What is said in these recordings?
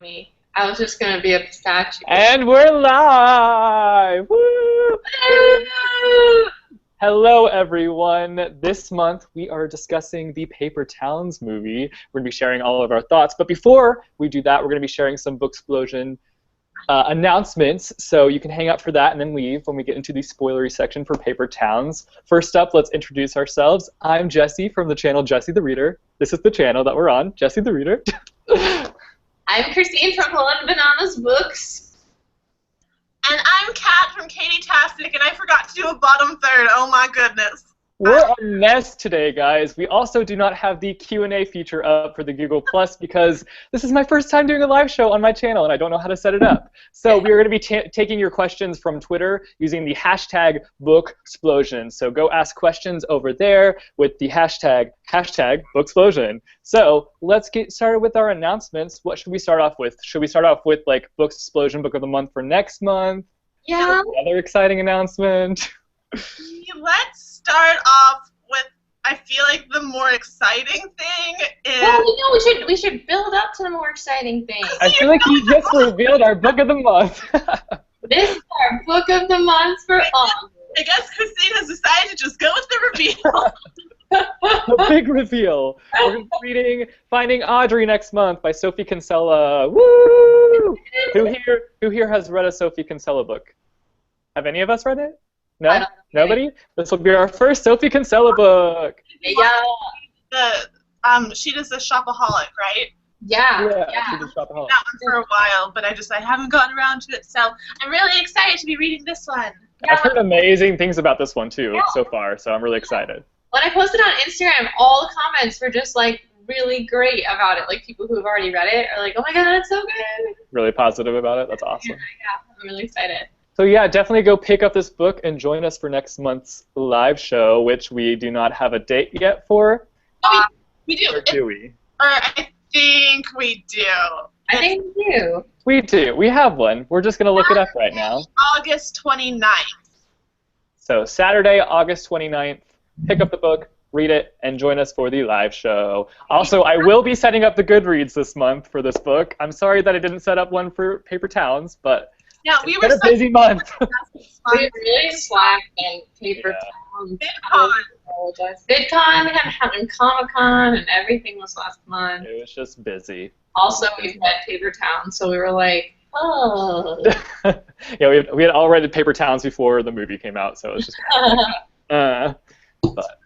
me. I was just gonna be a statue. And we're live! Woo! Hello, everyone. This month we are discussing the Paper Towns movie. We're going to be sharing all of our thoughts. But before we do that, we're going to be sharing some Booksplosion announcements. So you can hang out for that and then leave when we get into the spoilery section for Paper Towns. First up, let's introduce ourselves. I'm Jesse from the channel Jesse the Reader. This is the channel that we're on, Jesse the Reader. I'm Christine from Holland Bananas Books. And I'm Kat from Katie Tastic, and I forgot to do a bottom third. Oh my goodness. We're a mess today, guys. We also do not have the Q&A feature up for the Google Plus because this is my first time doing a live show on my channel and I don't know how to set it up. So we are going to be taking your questions from Twitter using the hashtag Booksplosion. So go ask questions over there with the hashtag Booksplosion. So let's get started with our announcements. What should we start off with? Should we start off with like Booksplosion Book of the Month for next month? Yeah. Another exciting announcement. Let's start off with, I feel like the more exciting thing is... Well, we should build up to the more exciting thing. I feel like you just revealed our Book of the Month. This is our Book of the Month for August. I guess Christine has decided to just go with the reveal. The big reveal. We're going to be reading Finding Audrey next month by Sophie Kinsella. Woo! Who here has read a Sophie Kinsella book? Have any of us read it? No? Nobody? This will be our first Sophie Kinsella book. Yeah. She does the Shopaholic, right? Yeah. She does Shopaholic. That one for a while, but I haven't gotten around to it, so I'm really excited to be reading this one. I've heard amazing things about this one too so far, so I'm really excited. When I posted on Instagram, all the comments were just like really great about it. Like people who have already read it are like, "Oh my god, it's so good!" Really positive about it. That's awesome. Yeah, I'm really excited. So yeah, definitely go pick up this book and join us for next month's live show, which we do not have a date yet for. We do. Or do we? I think we do. I think we do. We do. We have one. We're just going to look it up right now. August 29th. So Saturday, August 29th, pick up the book, read it, and join us for the live show. Also, I will be setting up the Goodreads this month for this book. I'm sorry that I didn't set up one for Paper Towns, but yeah, it's been a busy month. We really slacked in Paper Towns. VidCon, we had Comic-Con, and everything was last month. It was just busy. Also, we had Paper Towns, so we were like, oh. Yeah, we had all read Paper Towns before the movie came out, so it was just but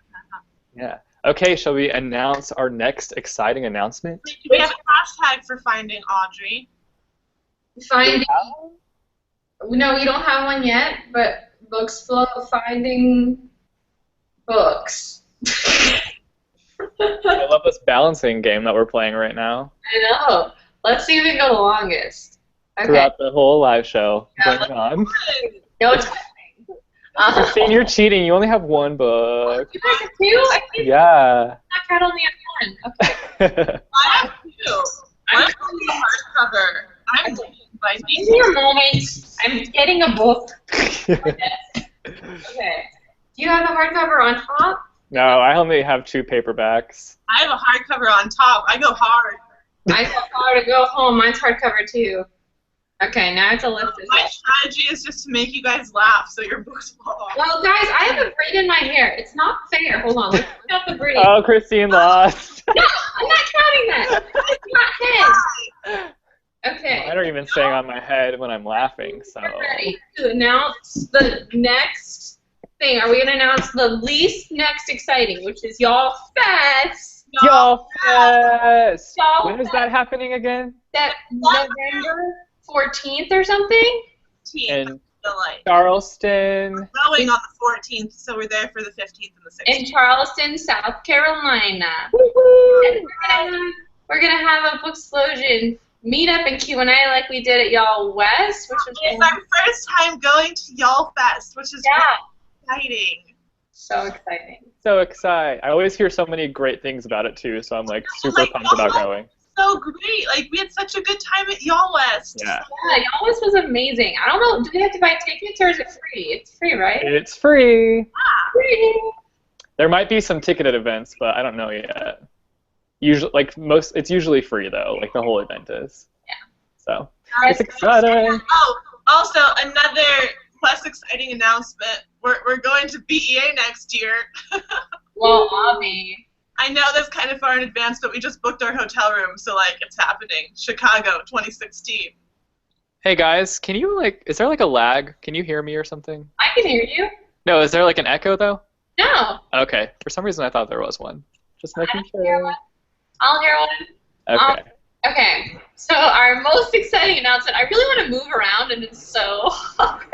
yeah. Okay, shall we announce our next exciting announcement? We have a hashtag for Finding Audrey. No, we don't have one yet, but Booksplow Finding Books. I love this balancing game that we're playing right now. I know. Let's see if we can go the longest. Okay. Throughout the whole live show going on. No time. Christine, you're cheating. You only have one book. You guys have two? I think Yeah. Kat only had one. Okay. I have two. I'm holding the hardcover. I'm taking my Give me a moment. I'm getting a book. Okay. Do you have the hardcover on top? No, I only have two paperbacks. I have a hardcover on top. I go hard. I go hard to go home. Mine's hardcover too. Okay, now I have to lift this My up. strategy is just to make you guys laugh so your books fall off. Well, guys, I have a braid in my hair. It's not fair. Hold on. Let's count the braid. Oh, Christine lost. No, I'm not counting that. It's not 10. Okay. Mine are even staying on my head when I'm laughing, so. We're ready to announce the next thing. Are we going to announce the least next exciting, which is Y'all Fest? Y'all Fest! Y'all When is that happening again? That November 14th or something? In July. Charleston. We're going on the 14th, so we're there for the 15th and the 16th. In Charleston, South Carolina. Woo-hoo! And we're going to have a Booksplosion meetup and Q&A like we did at Y'all West, which was It's our first time going to Y'all Fest, which is really exciting. so exciting. So excited. I always hear so many great things about it too, so I'm like super pumped about going. So great. Like, we had such a good time at Y'all West. Yeah. Yeah, Y'all West was amazing. I don't know, do we have to buy tickets or is it free? It's free, right? It's free. Free. There might be some ticketed events, but I don't know yet. Usually, it's usually free though. Like the whole event is. So Alright, it's exciting. Oh, also another less exciting announcement. We're going to BEA next year. well, Abby. I know that's kind of far in advance, but we just booked our hotel room, so like it's happening. Chicago, 2016. Hey guys, can you is there like a lag? Can you hear me or something? I can hear you. No, is there like an echo though? No. Okay, for some reason I thought there was one. Just making I don't hear sure. one. I'll hear one. Okay. Okay. So our most exciting announcement. I really want to move around, and it's so hard.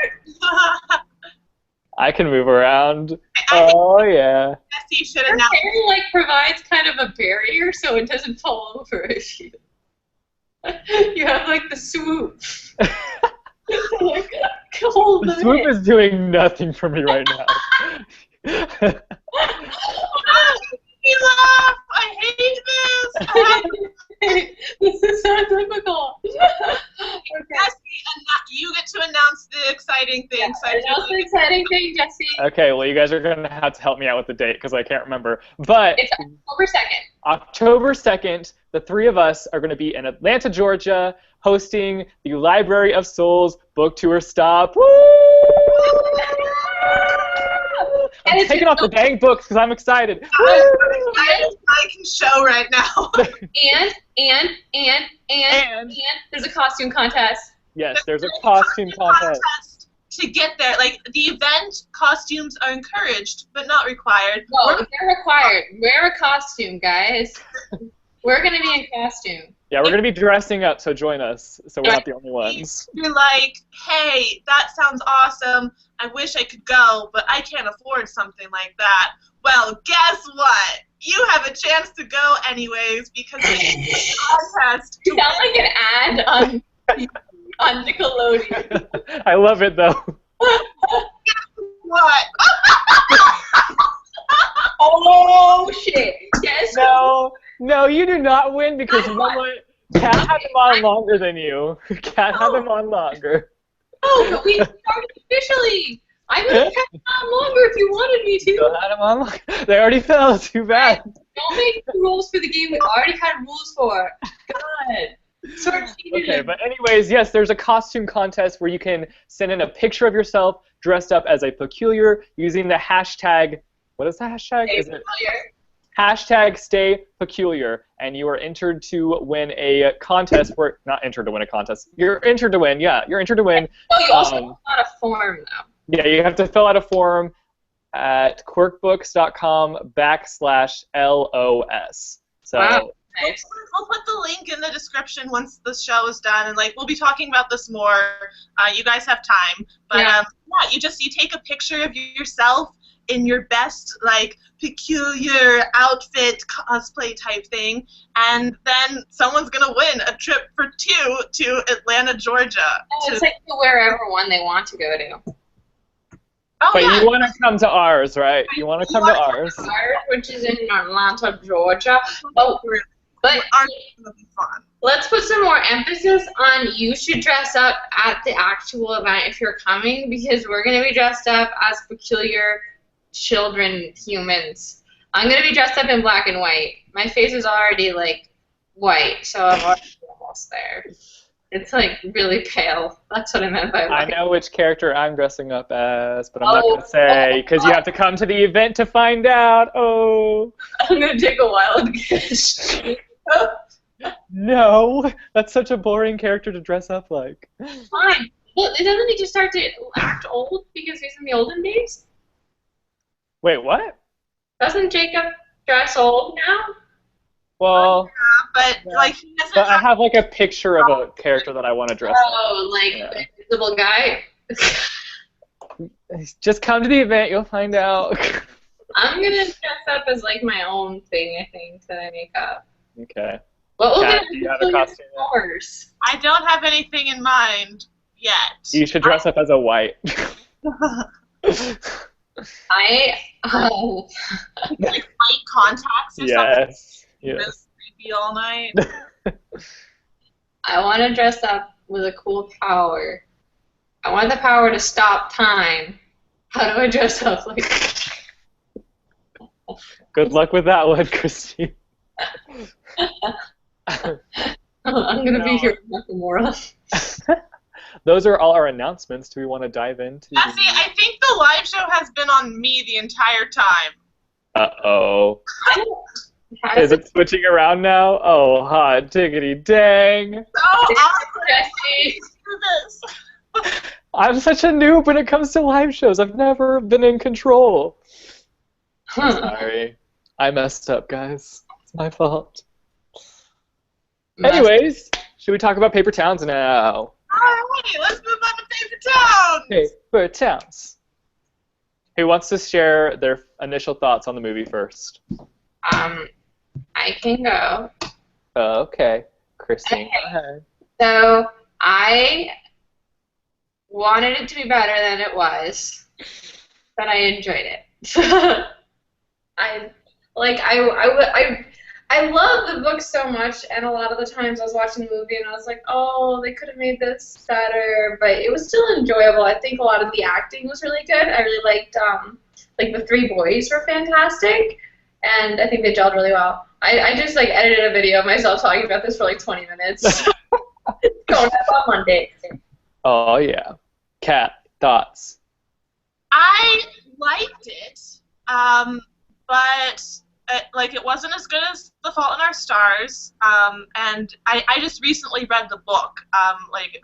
I can move around. I Oh yeah. Jesse should Her announce. hair like provides kind of a barrier, so it doesn't fall over if you. You have like the swoop. Like, hold The the swoop is doing nothing for me right now. Me laugh. I hate this. This is so difficult. Jesse, you get to announce the exciting thing. So I feel Announce the like exciting thing, Jesse. Okay, well you guys are gonna have to help me out with the date because I can't remember. But It's October 2nd. October 2nd, the three of us are going to be in Atlanta, Georgia, hosting the Library of Souls book tour stop. Woo! I'm taking off the dang books because I'm excited. I can show right now. And there's a costume contest. Yes, there's a costume contest. To get there, like the event, costumes are encouraged but not required. No, they're required. Wear a costume, guys. We're gonna be in costume. Yeah, we're going to be dressing up, so join us, so we're not the only ones. You're like, hey, that sounds awesome. I wish I could go, but I can't afford something like that. Well, guess what? You have a chance to go anyways because it's a contest. You sound like an ad on Nickelodeon. I love it, though. What? Oh shit! Yes. No, you do not win because you know what? Kat had them on longer than you. Kat had them on longer. Oh, but we started officially. I would have kept them on longer if you wanted me to. Still had them on longer. They already fell. Too bad. Don't make the rules for the game we already had rules for. God. Sort of cheated. Okay, but anyways, yes, there's a costume contest where you can send in a picture of yourself dressed up as a peculiar using the hashtag. What is the hashtag? Is it hashtag Stay Peculiar, and you are entered to win a contest. Where not entered to win a contest. You're entered to win. Yeah, you're entered to win. Oh, you also fill out a form though. Yeah, you have to fill out a form at quirkbooks.com/LOS. So. Wow. We'll put the link in the description once the show is done, and like we'll be talking about this more. You guys have time, but Yeah. You take a picture of yourself in your best like peculiar outfit cosplay type thing, and then someone's gonna win a trip for two to Atlanta, Georgia. Oh, it's like to wherever one they want to go to. Oh, But yeah. you want to come to ours, right? You want to come to ours. Which is in Atlanta, Georgia. Oh, but Ours is gonna be fun. let's put some more emphasis on you should dress up at the actual event if you're coming, because we're going to be dressed up as peculiar children humans. I'm going to be dressed up in black and white. My face is already, like, white, so I'm already almost there. It's, like, really pale. That's what I meant by I white. know which character I'm dressing up as, but I'm not going to say, because you have to come to the event to find out. Oh. I'm going to take a wild guess. No, that's such a boring character to dress up like. Fine. Well, doesn't he just start to act old because he's in the olden days? Wait, what? Doesn't Jacob dress old now? Well, But like he doesn't but I have have like a picture of a character that I want to dress up. Oh, like Yeah. the invisible guy? Just come to the event, you'll find out. I'm gonna dress up as like my own thing, I think, that I make up. Okay. What will Kat, get do you have a costume yet? yours? I don't have anything in mind yet. You should dress up as a white. Like white contacts or something. Yes. Really Yes. creepy all night. I want to dress up with a cool power. I want the power to stop time. How do I dress up like Good luck with that one, Christine. I'm gonna be here with Nakamura. Those are all our announcements. Do we want to dive into? Yeah, see, I think the live show has been on me the entire time. Uh-oh. Is it switching around now? Oh, hot diggity dang. So awkward. Jesse. Do this. I'm such a noob when it comes to live shows. I've never been in control. I'm sorry. I messed up, guys. It's my fault. Anyways, should we talk about Paper Towns now? Alright, let's move on to Paper Towns. Paper Towns. Who wants to share their initial thoughts on the movie first? I can go. Okay. Christine, Okay. go ahead. So I wanted it to be better than it was, but I enjoyed it. I love the book so much, and a lot of the times I was watching the movie and I was like, oh, they could have made this better, but it was still enjoyable. I think a lot of the acting was really good. I really liked, like the three boys were fantastic, and I think they gelled really well. I just like edited a video of myself talking about this for like 20 minutes. Going up on Monday. Oh, yeah. Kat, thoughts? I liked it, but like it wasn't as good as The Fault in Our Stars. And I just recently read the book like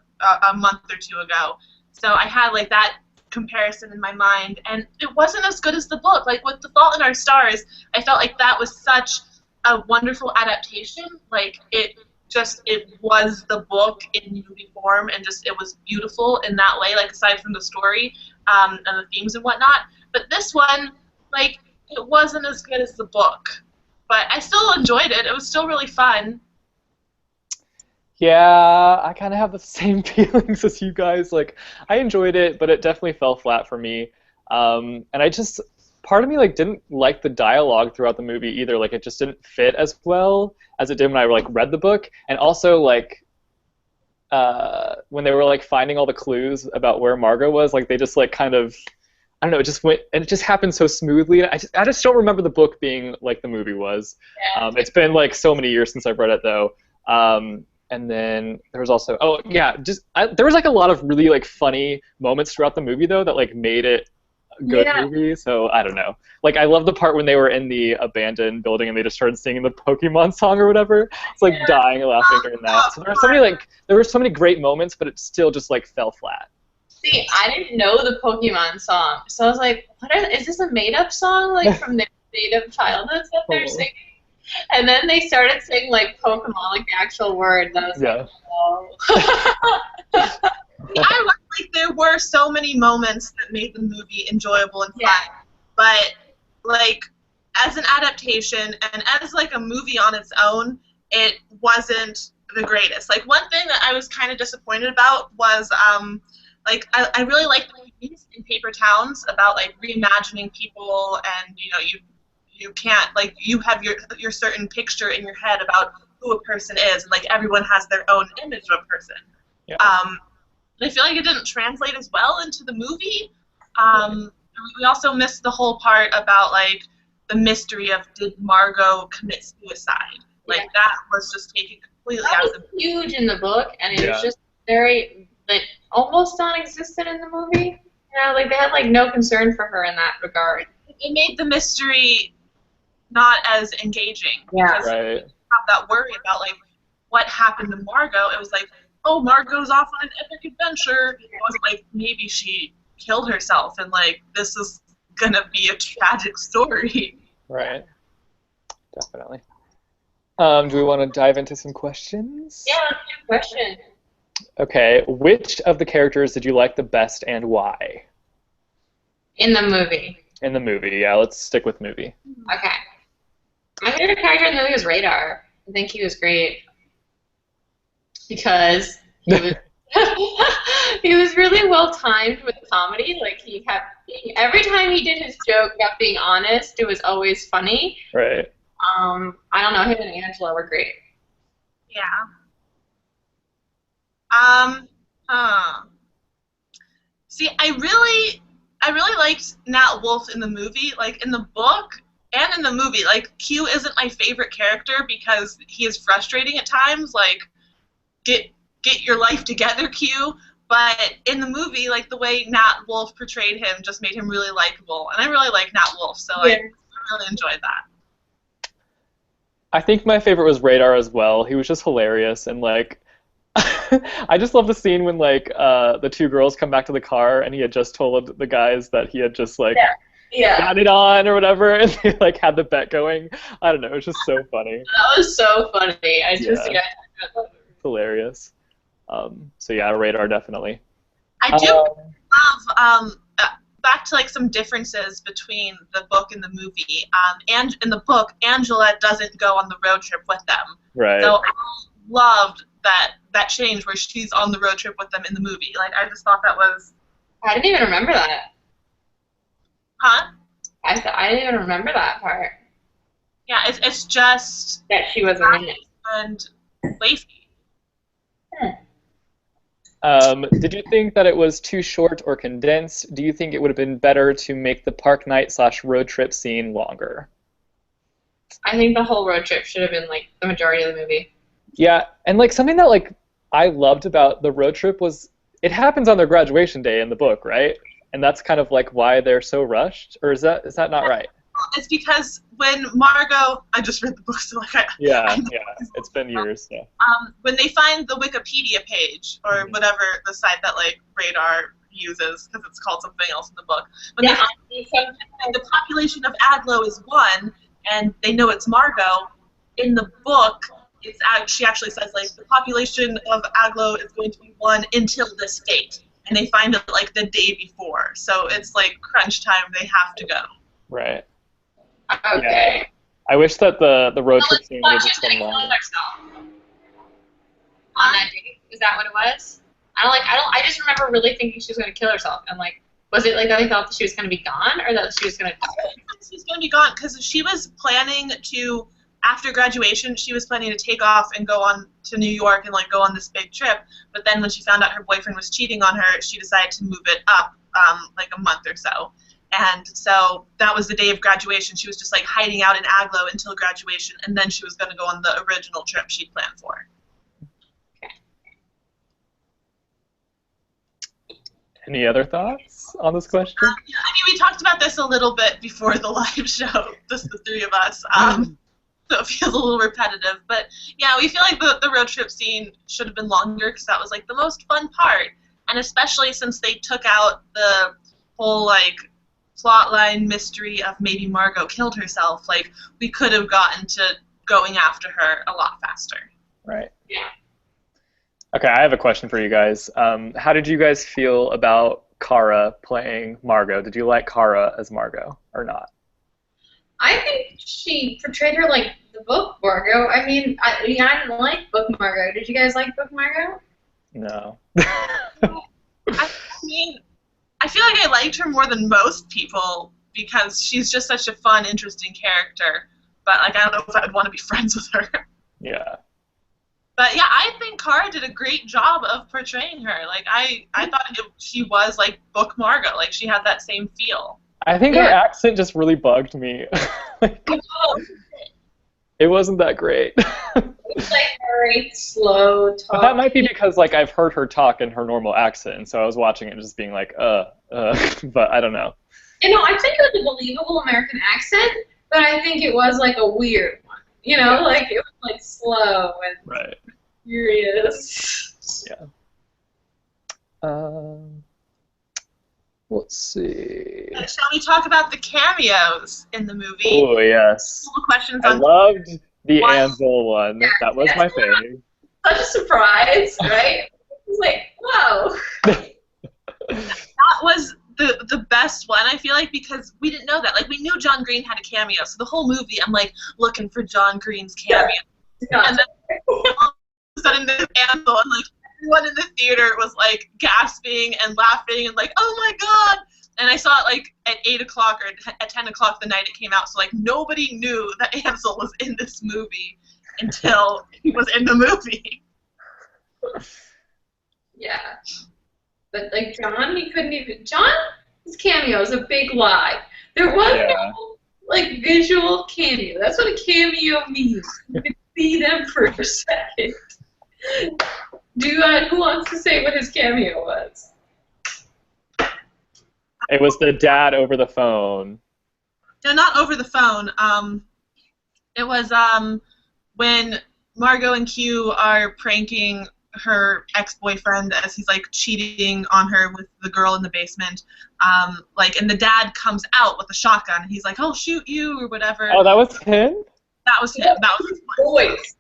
a month or two ago, so I had like that comparison in my mind, and it wasn't as good as the book. Like with The Fault in Our Stars, I felt like that was such a wonderful adaptation. Like it was the book in movie form, and just it was beautiful in that way, like aside from the story and the themes and whatnot. But this one, like, it wasn't as good as the book, but I still enjoyed it. It was still really fun. Yeah, I kind of have the same feelings as you guys. Like, I enjoyed it, but it definitely fell flat for me. And part of me like didn't like the dialogue throughout the movie either. Like, it just didn't fit as well as it did when I like read the book. And also like when they were like finding all the clues about where Margot was, like they just like kind of, I don't know, it just went, and it just happened so smoothly. I just don't remember the book being like the movie was. Yeah. It's been like so many years since I've read it though. And then there was also, there was like a lot of really like funny moments throughout the movie though that like made it a good movie. So I don't know. Like I love the part when they were in the abandoned building and they just started singing the Pokemon song or whatever. It's like dying laughing during that. So there were so many great moments, but it still just like fell flat. See, I didn't know the Pokemon song, so I was like, is this a made-up song, like, from their native childhoods that they're singing? And then they started saying, like, Pokemon, like, the actual word, and I was like, oh. Like, there were so many moments that made the movie enjoyable and fun, but, like, as an adaptation and as, like, a movie on its own, it wasn't the greatest. Like, one thing that I was kind of disappointed about was, like, I really like the movies in Paper Towns about, like, reimagining people, and, you know, you can't, like, you have your certain picture in your head about who a person is, and, like, everyone has their own image of a person. Yeah. I feel like it didn't translate as well into the movie. We also missed the whole part about, like, the mystery of did Margot commit suicide. Like, that was just taken completely out of the movie. Huge in the book, and it was just very, like, almost non-existent in the movie. You know, like, they had, like, no concern for her in that regard. It made the mystery not as engaging. Yeah. Because you have that worry about, like, what happened to Margot. It was like, oh, Margot's off on an epic adventure. It wasn't like maybe she killed herself and, like, this is gonna be a tragic story. Right. Definitely. Do we want to dive into some questions? Yeah, let's do a question. Okay, which of the characters did you like the best and why? In the movie. In the movie, yeah, let's stick with movie. Okay. My favorite character in the movie was Radar. I think he was great. Because he was he was really well timed with comedy. Like, he kept every time he did his joke about being honest, it was always funny. Right. I don't know, him and Angela were great. Yeah. See, I really liked Nat Wolff in the movie. Like, in the book and in the movie, like, Q isn't my favorite character because he is frustrating at times. Like, get your life together Q. But in the movie, like, the way Nat Wolff portrayed him just made him really likable, and I really like Nat Wolff, so I really enjoyed that. I think my favorite was Radar as well. He was just hilarious, and like, I just love the scene when like the two girls come back to the car, and he had just told the guys that he had just like got it on or whatever, and they like had the bet going. I don't know, it was just so funny. That was so funny. I just hilarious. So yeah, Radar definitely. I do love back to like some differences between the book and the movie. And in the book, Angela doesn't go on the road trip with them. Right. So I loved that change where she's on the road trip with them in the movie. Like, I just thought that was. I didn't even remember that. Huh? I didn't even remember that part. Yeah, it's just that she wasn't in it. And Lacey. Did you think that it was too short or condensed? Do you think it would have been better to make the park night / road trip scene longer? I think the whole road trip should have been like the majority of the movie. Yeah, and like something that like I loved about the road trip was it happens on their graduation day in the book, right? And that's kind of like why they're so rushed, or is that not right? It's because when Margot, I just read the book, so like it's been years. Yeah. When they find the Wikipedia page or whatever the site that like Radar uses, because it's called something else in the book, when they find the population of Aglow is 1, and they know it's Margot, in the book, she actually says like the population of Aglow is going to be 1 until this date, and they find it like the day before, so it's like crunch time. They have to go. Right. Okay. Yeah. I wish that the road trip scene would have just been longer. On that date, is that what it was? I just remember really thinking she was gonna kill herself, and like, was it like that they thought that she was gonna be gone, or that she was gonna die? She was gonna be gone because she was planning to, after graduation, she was planning to take off and go on to New York and like go on this big trip. But then when she found out her boyfriend was cheating on her, she decided to move it up like a month or so. And so that was the day of graduation. She was just like hiding out in Aglow until graduation, and then she was going to go on the original trip she'd planned for. Okay. Any other thoughts on this question? I mean, we talked about this a little bit before the live show, just the three of us. So it feels a little repetitive. But yeah, we feel like the road trip scene should have been longer because that was like the most fun part. And especially since they took out the whole like plotline mystery of maybe Margot killed herself, like we could have gotten to going after her a lot faster. Right. Yeah. Okay, I have a question for you guys. How did you guys feel about Kara playing Margot? Did you like Kara as Margot or not? I think she portrayed her like the book Margot. I mean, I didn't like book Margot. Did you guys like book Margot? No. I mean, I feel like I liked her more than most people because she's just such a fun, interesting character. But like, I don't know if I'd want to be friends with her. Yeah. But yeah, I think Kara did a great job of portraying her. Like, I thought she was like book Margot. Like, she had that same feel. I think her accent just really bugged me. Like, it wasn't that great. It's like very slow talk. But that might be because like I've heard her talk in her normal accent, so I was watching it just being like, but I don't know. You know, I think it was a believable American accent, but I think it was like a weird one. You know, like it was like slow and furious. Yeah. Let's see. Shall we talk about the cameos in the movie? Oh yes. Questions I on loved the Ansel one. Yeah, that was my favorite. Such a surprise, right? It was like, whoa. That was the best one, I feel like, because we didn't know that. Like, we knew John Green had a cameo, so the whole movie I'm like looking for John Green's cameo. Yeah. And then all of a sudden there's Ansel, and like everyone in the theater was like gasping and laughing and like, oh my god! And I saw it like at 8 o'clock or at 10 o'clock the night it came out, so like nobody knew that Ansel was in this movie until he was in the movie. Yeah. But like John, he couldn't even. John's cameo is a big lie. There was no like visual cameo. That's what a cameo means. You can see them for a second. Who wants to say what his cameo was? It was the dad over the phone. No, not over the phone. It was when Margot and Q are pranking her ex-boyfriend as he's like cheating on her with the girl in the basement. And the dad comes out with a shotgun. And he's like, "I'll shoot you" or whatever. Oh, that was him? That was him. That was his voice.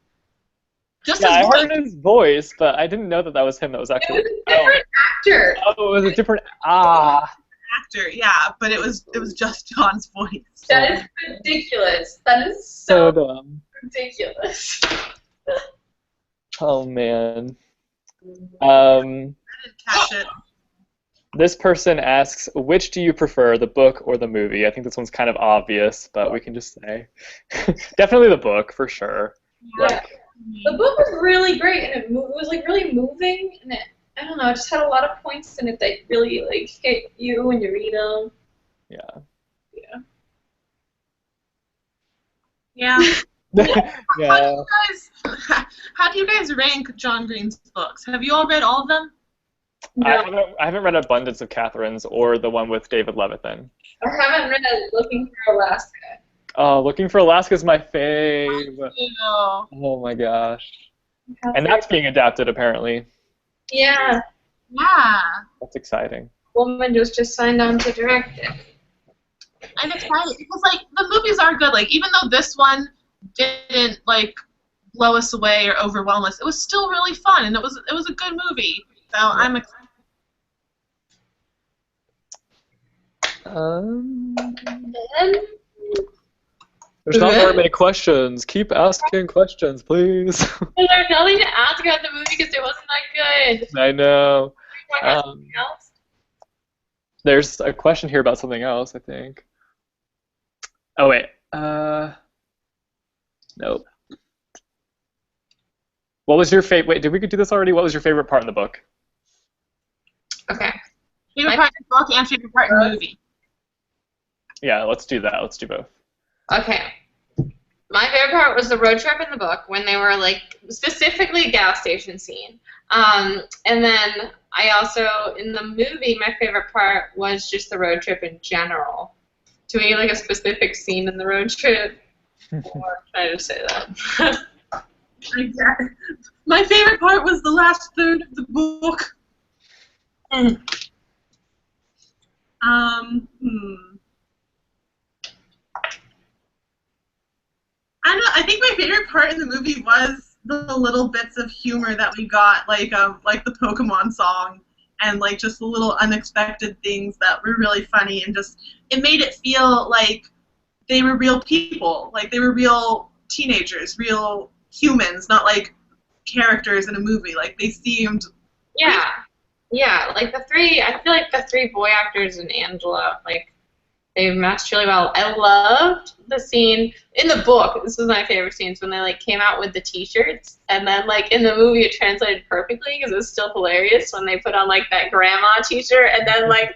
Just Yeah, his I voice. heard his voice, but I didn't know that was him that was actually. It was a different actor. Oh, it was a different. Actor, yeah, but it was just John's voice. That is ridiculous. That is So so dumb. ridiculous. Oh man. I didn't catch it. This person asks, which do you prefer, the book or the movie? I think this one's kind of obvious, but we can just say. Definitely the book, for sure. Yeah. Like, The book was really great, and it was like really moving, and I don't know, it just had a lot of points in it that really like hit you when you read them. yeah. Yeah. Yeah. How do you guys rank John Green's books? Have you all read all of them? I haven't read Abundance of Catherine's or the one with David Levithan. I haven't read Looking for Alaska. Oh, Looking for Alaska is my fave. You know. Oh my gosh. And that's being adapted, apparently. Yeah, Yeah. That's exciting. woman just signed on to direct it. I'm excited because like the movies are good. Like even though this one didn't like blow us away or overwhelm us, it was still really fun and it was a good movie. So I'm excited. There's not very many questions. Keep asking questions, please. There's nothing to ask about the movie because it wasn't that good. I know. Something else? There's a question here about something else, I think. Oh, wait. Nope. What was your favorite? Wait, did we do this already? What was your favorite part in the book? Okay. Favorite part in the book and favorite part in the movie. Yeah, let's do that. Let's do both. Okay. My favorite part was the road trip in the book when they were like specifically a gas station scene. And then I also in the movie my favorite part was just the road trip in general. To me, like a specific scene in the road trip. Or try to say that. Exactly. My favorite part was the last third of the book. I think my favorite part in the movie was the little bits of humor that we got, like the Pokemon song, and like just the little unexpected things that were really funny, and just it made it feel like they were real people, like they were real teenagers, real humans, not like characters in a movie. Like they seemed. Yeah, like I feel like the three boy actors and Angela, like, they matched really well. I loved the scene in the book. This was my favorite scenes when they like came out with the T-shirts, and then like in the movie it translated perfectly because it was still hilarious when they put on like that grandma T-shirt and then like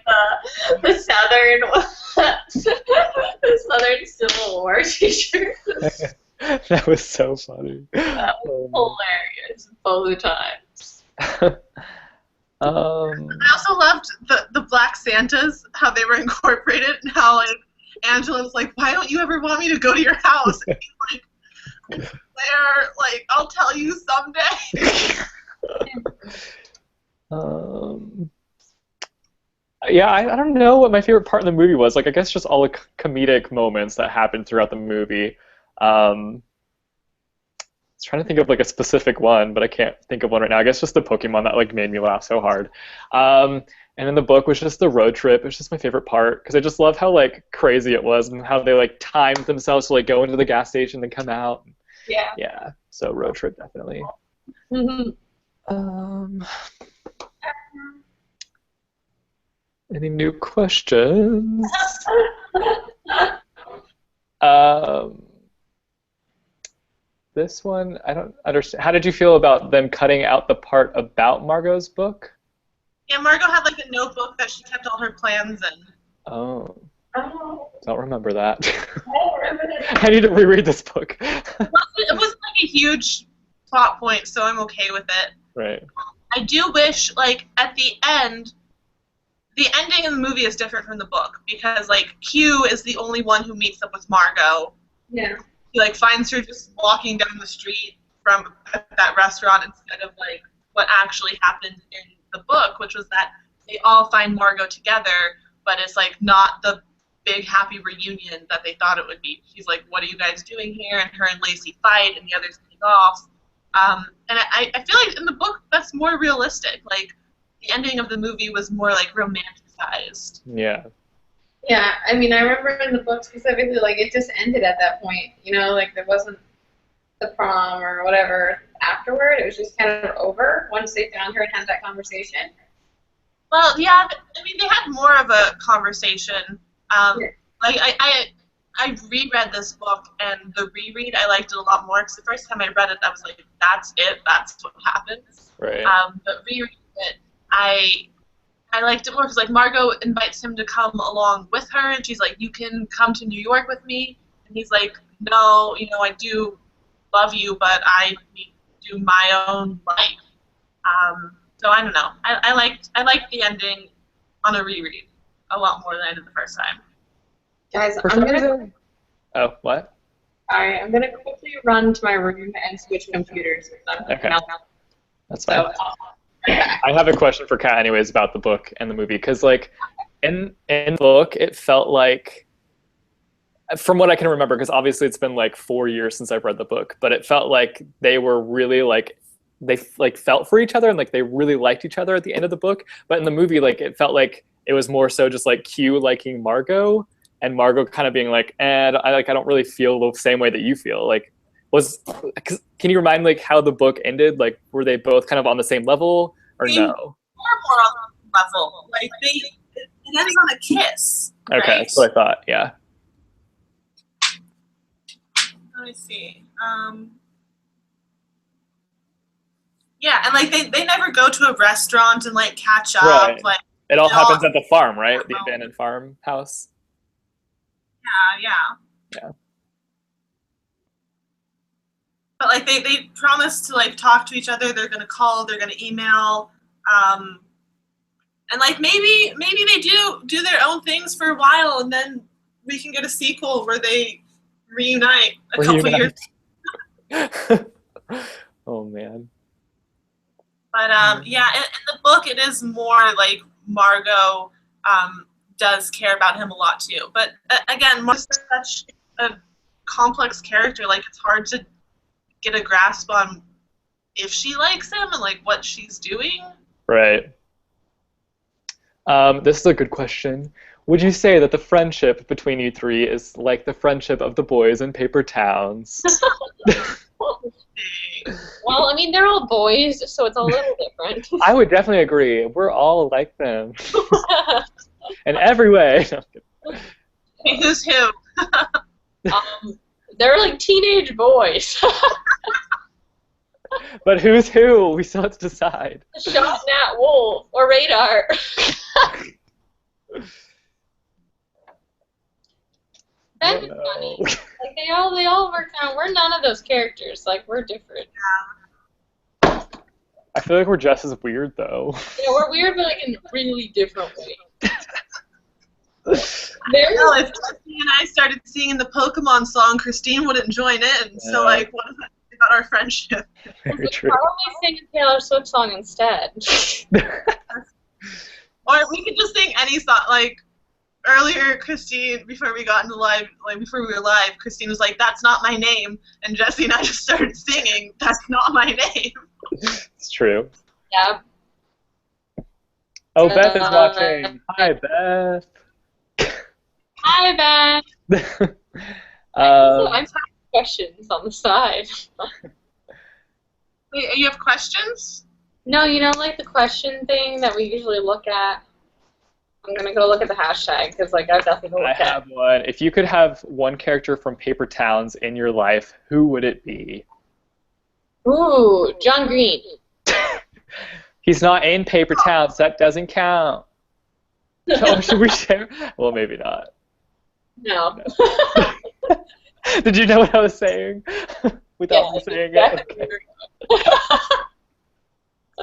the southern the Southern Civil War T-shirt. That was so funny. That was hilarious both times. I also loved the Black Santas, how they were incorporated, and how like Angela was like, "Why don't you ever want me to go to your house?" And he's like, "Where? Like, I'll tell you someday." Yeah, I don't know what my favorite part in the movie was. Like, I guess just all the comedic moments that happened throughout the movie. I was trying to think of like a specific one, but I can't think of one right now. I guess just the Pokemon that like made me laugh so hard. And in the book was just the road trip. It was just my favorite part because I just love how like crazy it was and how they like timed themselves to like go into the gas station and come out. Yeah. Yeah. So road trip definitely. Any new questions? This one, I don't understand. How did you feel about them cutting out the part about Margot's book? Yeah, Margot had like a notebook that she kept all her plans in. Oh. Oh. Don't remember that. I remember that. I need to reread this book. It wasn't like a huge plot point, so I'm okay with it. Right. I do wish, like, at the end, the ending in the movie is different from the book because, like, Q is the only one who meets up with Margot. Yeah. He, like, finds her just walking down the street from that restaurant instead of, like, what actually happened in the book, which was that they all find Margot together, but it's, like, not the big happy reunion that they thought it would be. She's like, what are you guys doing here? And her and Lacey fight, and the others take off. And I feel like in the book that's more realistic. Like, the ending of the movie was more, like, romanticized. Yeah. Yeah, I mean, I remember in the book specifically, like, it just ended at that point, you know, like, there wasn't the prom or whatever afterward. It was just kind of over once they found her and had that conversation. Well, yeah, I mean, they had more of a conversation. Like, I reread this book, and the reread, I liked it a lot more, because the first time I read it, I was like, that's it, that's what happens. Right. But rereading it, I liked it more, because, like, Margot invites him to come along with her, and she's like, you can come to New York with me, and he's like, no, you know, I do love you, but I need to do my own life. So I don't know. I liked the ending on a reread a lot more than I did the first time. Guys, For some reason. Oh, what? Alright, I'm gonna quickly run to my room and switch computers. Okay. That's fine. I have a question for Kat anyways about the book and the movie, because, like, in the book, it felt like, from what I can remember, because obviously it's been like 4 years since I've read the book, but it felt like they were really, like, they, like, felt for each other, and, like, they really liked each other at the end of the book. But in the movie, like, it felt like it was more so just, like, Q liking Margot, and Margot kind of being like, I don't really feel the same way that you feel. Like, can you remind, like, how the book ended? Like, were they both kind of on the same level, or no? More on the level. Like, it ends on a kiss. Okay, right? that's what I thought. Yeah. Let me see. Yeah, and, like, they never go to a restaurant and, like, catch up. Right. Like, it all happens at the farm, right? The abandoned farmhouse. Yeah. But, like, they promise to, like, talk to each other. They're gonna call. They're gonna email. And, like, maybe they do their own things for a while, and then we can get a sequel where they reunite a couple years. Oh man. But yeah, in the book, it is more like Margot does care about him a lot too. But again, Margot's such a complex character. Like, it's hard to get a grasp on if she likes him and, like, what she's doing. Right. This is a good question. Would you say that the friendship between you three is like the friendship of the boys in Paper Towns? Well, I mean, they're all boys, so it's a little different. I would definitely agree. We're all like them. In every way. Hey, who's who? They're like teenage boys. But who's who? We still have to decide. Shot, Nat, Wolf, or Radar. That is funny. Like, they all work out. We're none of those characters. Like, we're different. I feel like we're just as weird, though. Yeah, we're weird, but, like, in a really different way. Well, if Christine and I started singing the Pokemon song, Christine wouldn't join in. Yeah. So, like, what does that say about our friendship? Very true. Probably sing a Taylor Swift song instead. Or we could just sing any song. Like, earlier, Christine, before we got into live, like, before we were live, Christine was like, "That's not my name," and Jesse and I just started singing, "That's not my name." It's true. Yeah. Oh, Beth is watching. Hi, Beth. Hi, Beth. I'm having questions on the side. Wait, you have questions? No, you know, like the question thing that we usually look at. I'm gonna go look at the hashtag because, like, I've nothing to look at. I have one. If you could have one character from Paper Towns in your life, who would it be? Ooh, John Green. He's not in Paper Towns. That doesn't count. Oh, should we share? Well, maybe not. No. Did you know what I was saying? Without me saying it? Okay.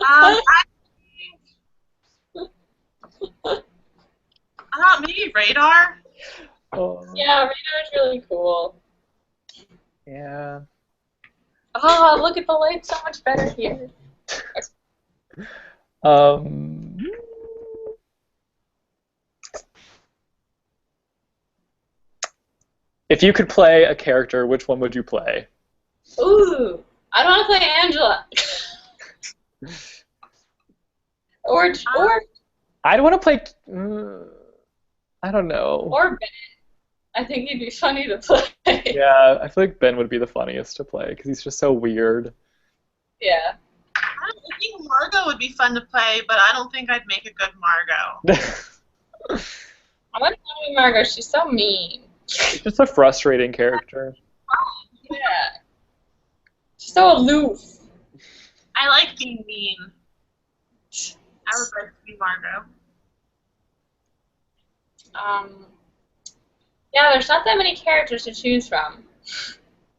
I thought maybe radar. Oh, Yeah, radar's really cool. yeah. Oh, look at the light, so much better here. Um, if you could play a character, which one would you play? Ooh, I don't want to play Angela. or I'd want to play. I don't know. or Ben. I think he'd be funny to play. Yeah, I feel like Ben would be the funniest to play because he's just so weird. Yeah. I think Margot would be fun to play, but I don't think I'd make a good Margot. I want to play Margot. She's so mean. She's just a frustrating character. Yeah. She's so aloof. I like being mean. I would like to be Margot. Yeah, there's not that many characters to choose from.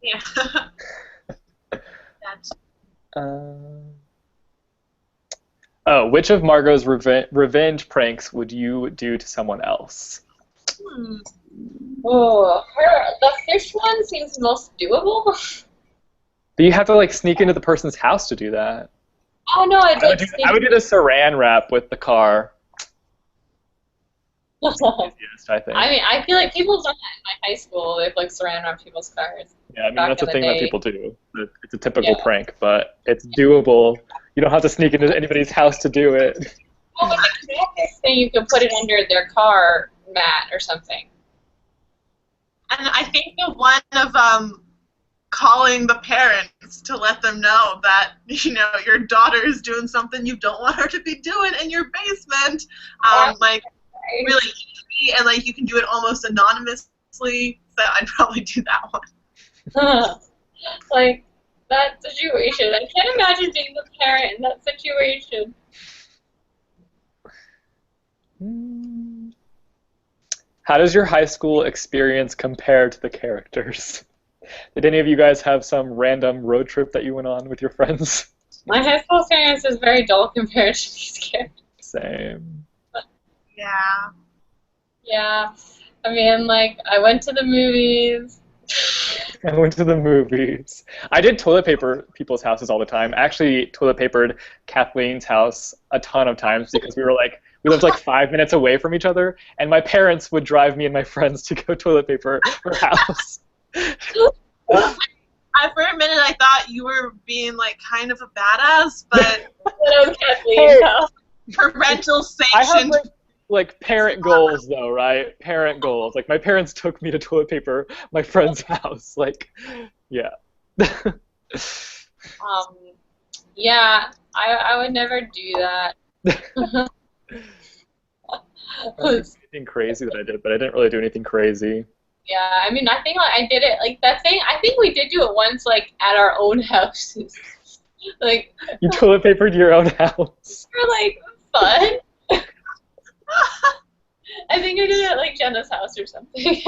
Yeah. That's. Which of Margot's revenge pranks would you do to someone else? Oh, the fish one seems most doable. But you have to like sneak into the person's house to do that. Oh no, I would do the saran wrap with the car. Easiest, I think. I mean, I feel like people have done that in my high school. They've like saran wrapped people's cars. Yeah, I mean back that's a in the thing that day. people do. It's a typical prank, but it's doable. You don't have to sneak into anybody's house to do it. Oh, with the connectors thing, you can put it under their car mat or something. And I think the one of calling the parents to let them know that, you know, your daughter is doing something you don't want her to be doing in your basement, like really easy, and like you can do it almost anonymously. So I'd probably do that one. Like that situation. I can't imagine being the parent in that situation. How does your high school experience compare to the characters? Did any of you guys have some random road trip that you went on with your friends? My high school experience is very dull compared to these characters. Same. Yeah. Yeah. I mean, like, I went to the movies. I went to the movies. I did toilet paper people's houses all the time. I actually toilet papered Kathleen's house a ton of times because we lived like 5 minutes away from each other, and my parents would drive me and my friends to go toilet paper her house. For a minute, I thought you were being like kind of a badass, but Kathleen's house. parental I have sanctioned. like parent goals though, right? Parent goals. Like my parents took me to toilet paper my friend's house. Like, yeah. Yeah, I would never do that. Anything crazy that I did, but I didn't really do anything crazy. Yeah, I mean, I think like, I did it, like, that thing, I think we did do it once, like, at our own houses. Like, You toilet papered your own house. for, like, fun. I think I did it at, like, Jenna's house or something.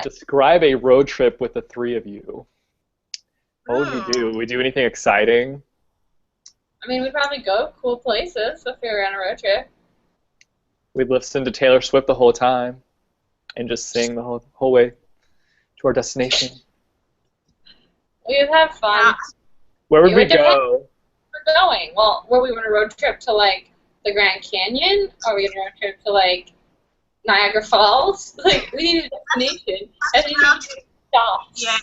Describe a road trip with the three of you. What would we do? Would we do anything exciting? I mean, we'd probably go cool places if we were on a road trip. We'd listen to Taylor Swift the whole time and just sing the whole way to our destination. We'd have fun. Where would we depend go? Where we're going. Well, were we on a road trip to, like, the Grand Canyon? Or were we on a road trip to, like, Niagara Falls? Like, we need a destination. And then we need to stop. Yeah.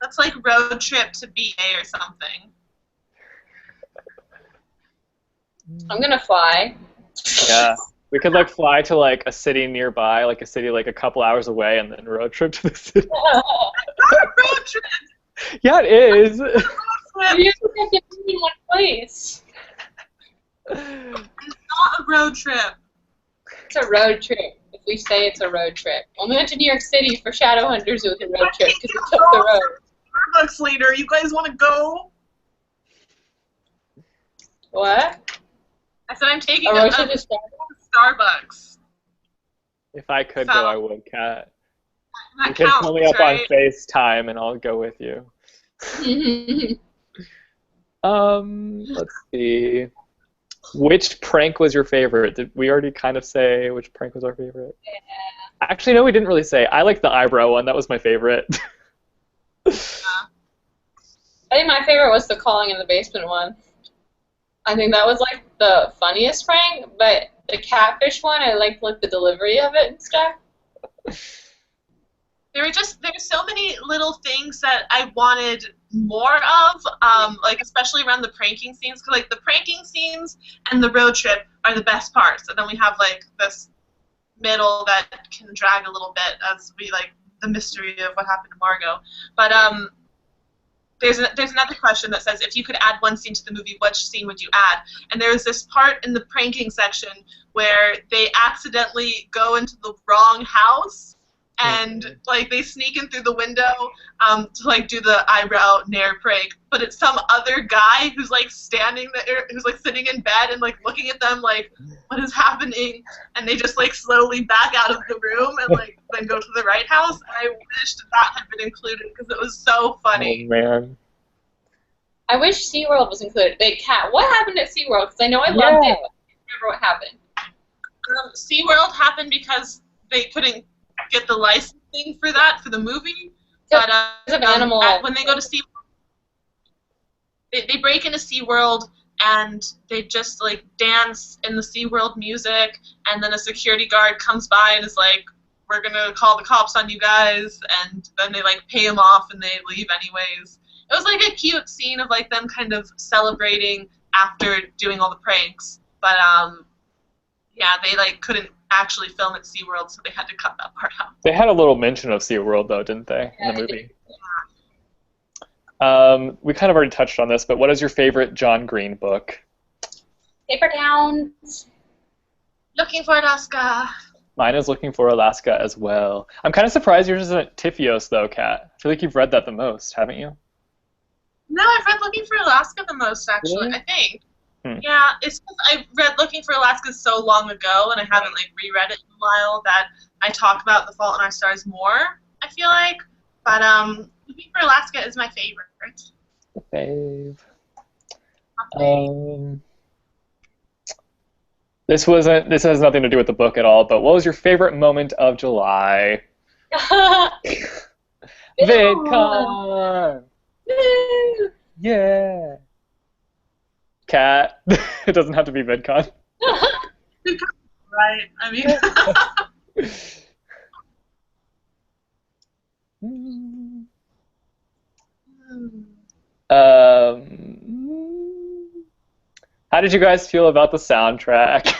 That's like road trip to BA or something. I'm gonna fly. Yeah. We could like fly to like a city nearby, like a city like a couple hours away, and then road trip to the city. Not a road trip. Yeah, it is. You have to be in one place. It's not a road trip. It's a road trip. If we say it's a road trip. When we went to New York City for Shadowhunters, it was a road trip because we took the road. Starbucks later. You guys want to go? What? I said I'm taking A a road trip to Starbucks. If I could go, I would, Kat. That You can counts, pull me up right? on FaceTime, and I'll go with you. Let's see. Which prank was your favorite? Did we already kind of say which prank was our favorite? Yeah. Actually, no, we didn't really say. I like the eyebrow one. That was my favorite. I think my favorite was the calling in the basement one. I think that was like the funniest prank, but the catfish one, I liked like the delivery of it and stuff. There's so many little things that I wanted more of, like especially around the pranking scenes, because like the pranking scenes and the road trip are the best parts, and then we have like this middle that can drag a little bit as we like the mystery of what happened to Margot. But there's another question that says, if you could add one scene to the movie, which scene would you add? And there's this part in the pranking section where they accidentally go into the wrong house, and like they sneak in through the window to like do the eyebrow nair prank, but it's some other guy who's like standing there, who's like sitting in bed and like looking at them like, what is happening? And they just like slowly back out of the room and like then go to the right house. And I wished that had been included because it was so funny. Oh man. I wish SeaWorld was included. Big Cat. What happened at SeaWorld? Because I know I loved it, but I don't remember what happened. SeaWorld happened because they couldn't get the licensing for that for the movie. But when they go to SeaWorld, they break into SeaWorld and they just like dance in the SeaWorld music, and then a security guard comes by and is like, we're gonna call the cops on you guys, and then they like pay him off and they leave anyways. It was like a cute scene of like them kind of celebrating after doing all the pranks, but yeah, they like couldn't actually film at SeaWorld, so they had to cut that part out. They had a little mention of SeaWorld though, didn't they, in the movie? We kind of already touched on this, but what is your favorite John Green book? Paper Towns. Looking for Alaska. Mine is Looking for Alaska as well. I'm kind of surprised yours isn't Tifios though, Kat. I feel like you've read that the most, haven't you? No, I've read Looking for Alaska the most, actually, Really? I think. Yeah, it's because I read Looking for Alaska so long ago, and I haven't like reread it in a while, that I talk about The Fault in Our Stars more, I feel like. But Looking for Alaska is my favorite. Fave. This has nothing to do with the book at all, but what was your favorite moment of July? VidCon! Yeah! Cat. It doesn't have to be VidCon. Right, I mean... How did you guys feel about the soundtrack?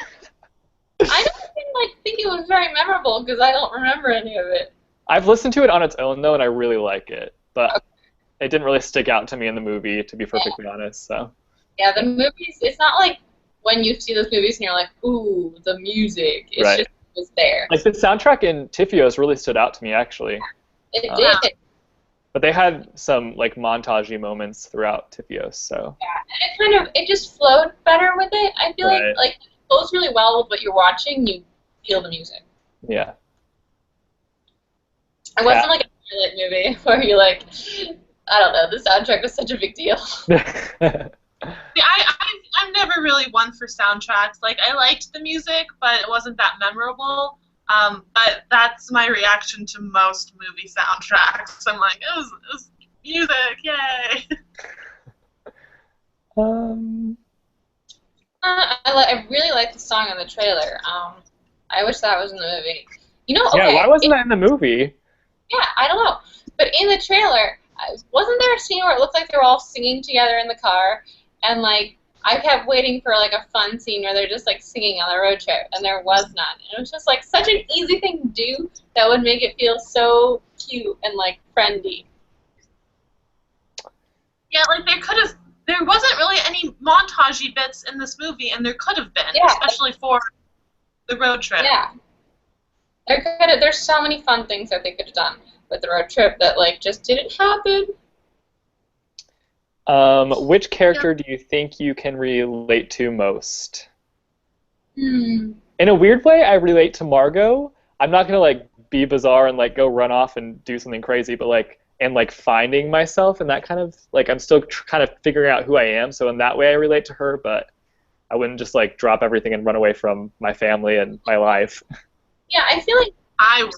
I don't think it was very memorable because I don't remember any of it. I've listened to it on its own though, and I really like it, but it didn't really stick out to me in the movie, to be perfectly honest. So. Yeah, the movies. It's not like when you see those movies and you're like, ooh, the music. It's right. just it was there. Like the soundtrack in Tifios really stood out to me actually. It did. But they had some like montagey moments throughout Tifios, so. Yeah, and it just flowed better with it. I feel like it flows really well with what you're watching. You feel the music. Yeah. It wasn't like a Twilight movie where you're like, I don't know, the soundtrack was such a big deal. See, I'm never really one for soundtracks. Like, I liked the music, but it wasn't that memorable. But that's my reaction to most movie soundtracks. I'm like, it was music, yay! I really like the song in the trailer. I wish that was in the movie. You know, okay, yeah, why wasn't that in the movie? Yeah, I don't know. But in the trailer, wasn't there a scene where it looked like they were all singing together in the car? And, like, I kept waiting for, like, a fun scene where they're just, like, singing on the road trip, and there was none. And it was just, like, such an easy thing to do that would make it feel so cute and, like, friendly. Yeah, like, there wasn't really any montagey bits in this movie, and there could have been, especially for the road trip. Yeah. There's so many fun things that they could have done with the road trip that, like, just didn't happen. Which character do you think you can relate to most? In a weird way, I relate to Margot. I'm not gonna like be bizarre and like go run off and do something crazy, but like and like finding myself, and that kind of like I'm still kind of figuring out who I am. So in that way, I relate to her, but I wouldn't just like drop everything and run away from my family and my life. Yeah, I feel like I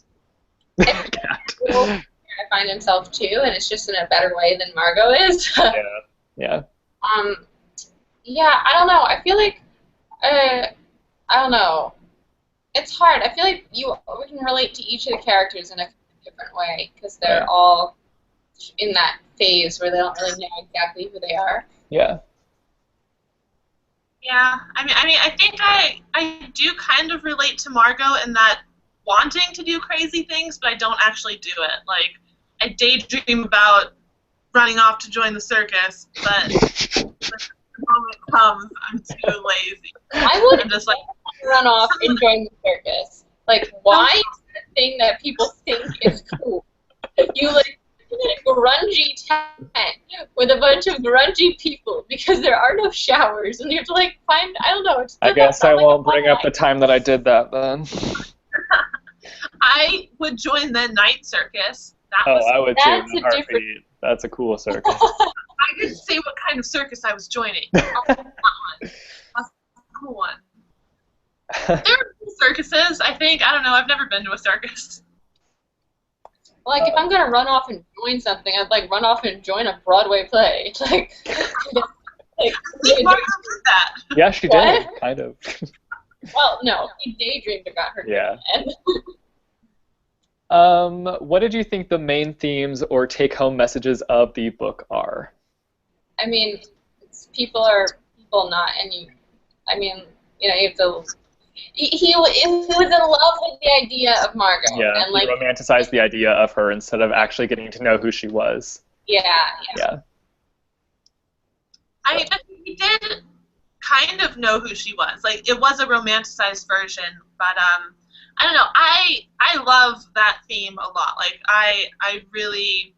I find himself too, and it's just in a better way than Margot is. Yeah. Yeah, I don't know. I feel like, I don't know. It's hard. I feel like we can relate to each of the characters in a different way because they're all in that phase where they don't really know exactly who they are. Yeah. Yeah, I think I do kind of relate to Margot in that wanting to do crazy things, but I don't actually do it. Like, I daydream about running off to join the circus, but when the moment comes, I'm too lazy. I would I'm just like run off and join the circus. Like, why is it a thing that people think is cool? You like in a grungy tent with a bunch of grungy people because there are no showers and you have to like find, I don't know. It's I guess I won't bring up the time that I did that then. I would join the night circus. I would too. In a heartbeat. That's a cool circus. I didn't say what kind of circus I was joining. That one. That's a cool one. There are cool circuses, I think. I don't know. I've never been to a circus. Like, if I'm gonna run off and join something, I'd like run off and join a Broadway play. Like Margot did that. Yeah, she did, kind of. Well, no, he daydreamed about her. Yeah. What did you think the main themes or take-home messages of the book are? I mean, people are people, not any. I mean, you know, you have to. He was in love with the idea of Margot. Yeah, and like he romanticized the idea of her instead of actually getting to know who she was. Yeah. I mean, he did kind of know who she was. Like, it was a romanticized version, but I don't know. I love that theme a lot. Like, I really,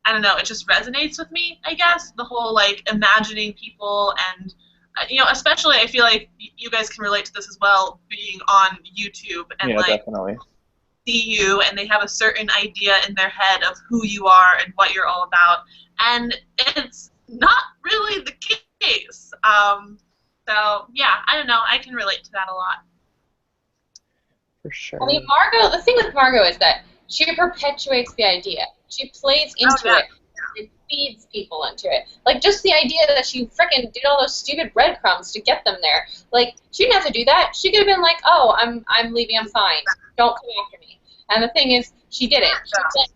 I don't know. It just resonates with me, I guess. The whole like imagining people and. You know, especially I feel like you guys can relate to this as well, being on YouTube and like definitely. See you, and they have a certain idea in their head of who you are and what you're all about, and it's not really the case. So yeah, I don't know. I can relate to that a lot. For sure. I mean, Margot. The thing with Margot is that she perpetuates the idea. She plays into it. And feeds people into it. Like, just the idea that she frickin' did all those stupid breadcrumbs to get them there. Like, she didn't have to do that. She could have been like, oh, I'm leaving, I'm fine. Don't come after me. And the thing is, she didn't. She was like,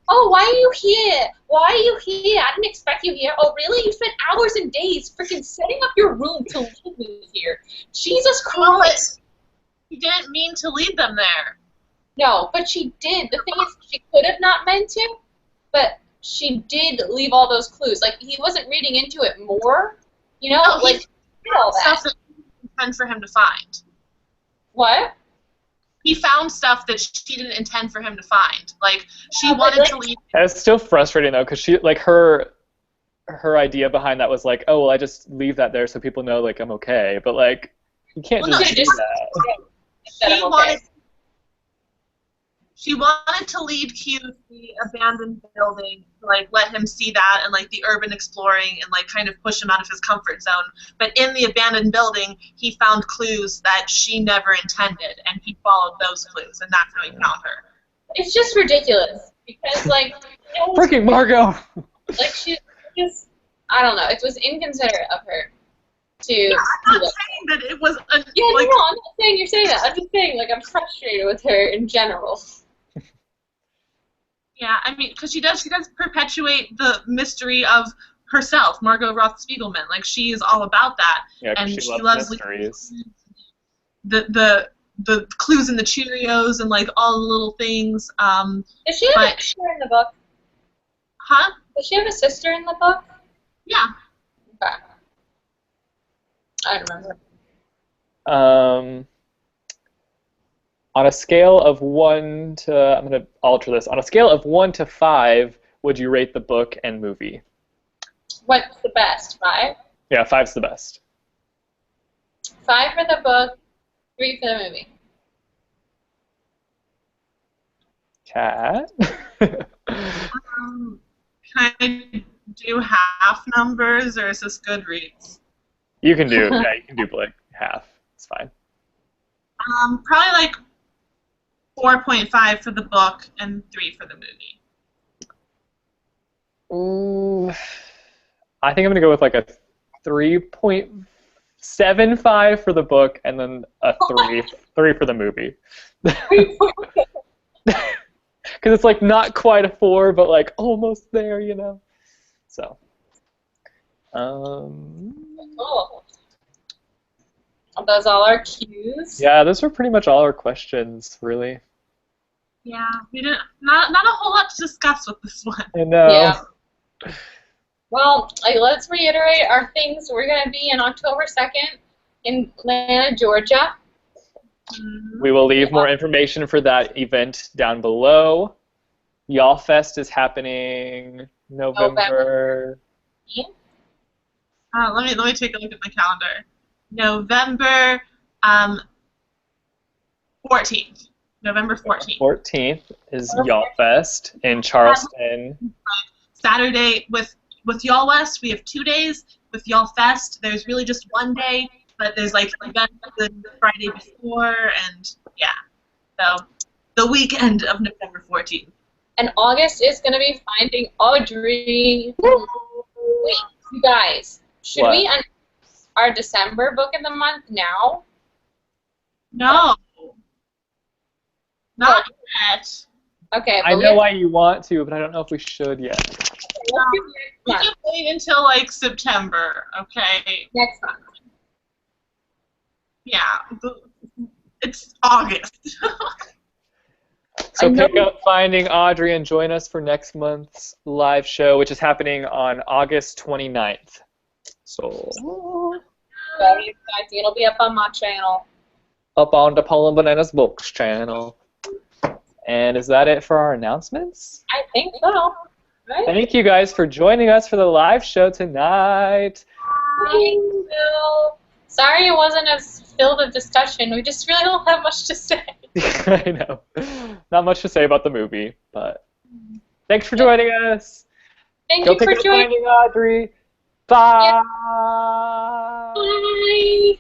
oh, why are you here? Why are you here? I didn't expect you here. Oh, really? You spent hours and days frickin' setting up your room to leave me here. Jesus Christ. She didn't mean to lead them there. No, but she did. The thing is, she could have not meant to, but she did leave all those clues. Like, he wasn't reading into it more, you know? No, like, all that. Stuff that she didn't intend for him to find. What? He found stuff that she didn't intend for him to find. Like, she wanted to leave. It's still frustrating, though, because she, like, her idea behind that was like, oh, well, I just leave that there so people know, like, I'm okay. But, like, you can't just do that. She wanted to lead Q to the abandoned building, like let him see that and like the urban exploring and like kind of push him out of his comfort zone. But in the abandoned building, he found clues that she never intended, and he followed those clues, and that's how he found her. It's just ridiculous because like freaking Margot. Like she just, I don't know. It was inconsiderate of her to. Yeah, I'm not saying that it was. Yeah, like, no, I'm not saying you're saying that. I'm just saying like I'm frustrated with her in general. Yeah, I mean, because she does perpetuate the mystery of herself, Margot Roth Spiegelman. Like, she is all about that. Yeah, and she loves mysteries. The clues in the Cheerios and like all the little things. Does she have a sister in the book? Huh? Does she have a sister in the book? Yeah. Okay. I remember. On a scale of 1 to, I'm going to alter this. On a scale of 1 to 5, would you rate the book and movie? What's the best? 5? Yeah, 5's the best. 5 for the book, 3 for the movie. Cat? Can I do half numbers, or is this Goodreads? You can do, yeah, you can do like half. It's fine. Probably like 4.5 for the book and 3 for the movie. Ooh, I think I'm gonna go with like a 3.75 for the book, and then a 3 for the movie. Because it's like not quite a 4, but like almost there, you know. So. Cool. Are those all our cues? Yeah, those are pretty much all our questions, really. Yeah, we didn't. Not a whole lot to discuss with this one. I know. Yeah. Well, let's reiterate our things. We're going to be in October 2nd in Atlanta, Georgia. We will leave more information for that event down below. Y'all Fest is happening November. Let me take a look at my calendar. November 14th. November 14th. 14th is Y'all Fest in Charleston. Saturday with Y'all West, we have 2 days. With Y'all Fest, there's really just 1 day, but there's like events the Friday before, and yeah. So the weekend of November 14th. And August is going to be Finding Audrey. Wait, you guys, should we announce our December book of the month now? No. Not yet. Okay. I know why you want to, but I don't know if we should yet. We can wait until like September, okay? Next month. Yeah. It's August. So pick up Finding Audrey and join us for next month's live show, which is happening on August 29th. So Very exciting. It'll be up on my channel. up on the Paul and Bananas Books channel. And is that it for our announcements? I think so. Right? Thank you guys for joining us for the live show tonight. Thank you. Sorry it wasn't as filled of discussion. We just really don't have much to say. I know. Not much to say about the movie, but thanks for joining us. Thank Go you pick for up joining. Finding Audrey. Bye. Bye.